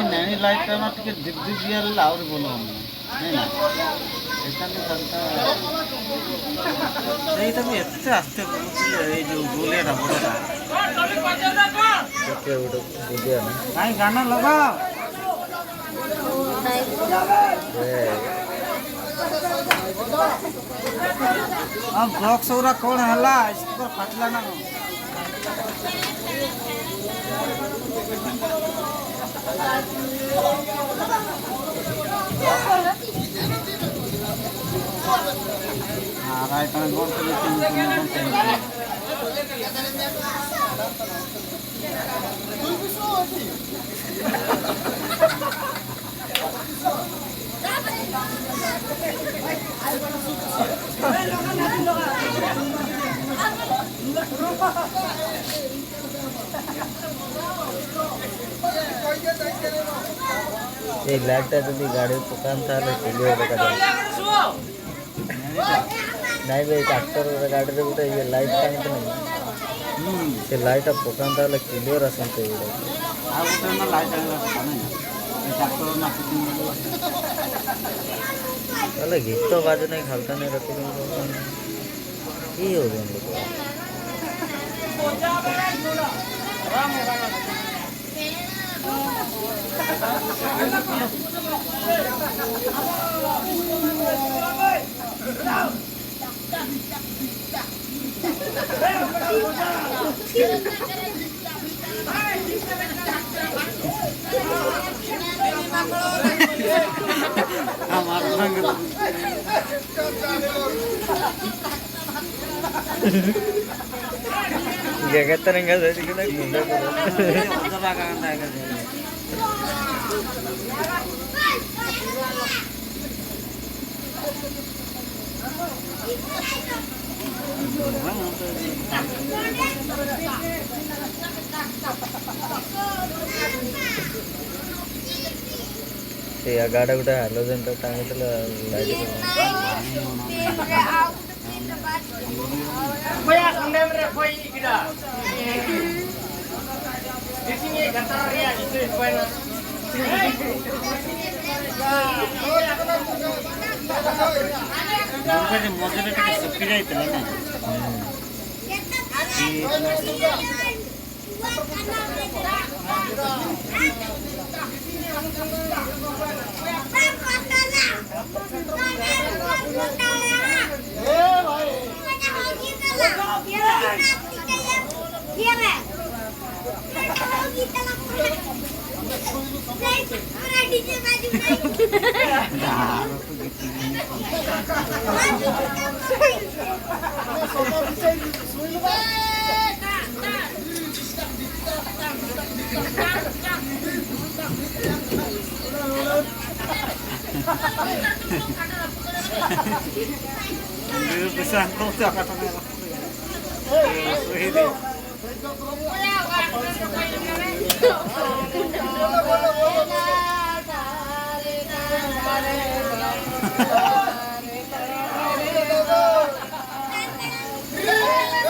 Naini light टे दिख दिख आहरी बोल एत आस्ते जो गोलिया बड़ा कहीं गाना लगा ब्लॉक्स गुरा कौन है स्पीकर फाटला ना राइट लाइट गाड़ी पकान नहीं भाई ट्राक्टर गाड़ी गोटे ये लाइट कहीं तो नहीं से लाइट पकान क्लियर आसते गीत बाजे नहीं खालता नहीं रखी हो जगत रंगा गाड़ा गोटे हालोजेन टांगी लाइट मझे सुखी जाइए ना Hindi bisa ko sa katanya. Ini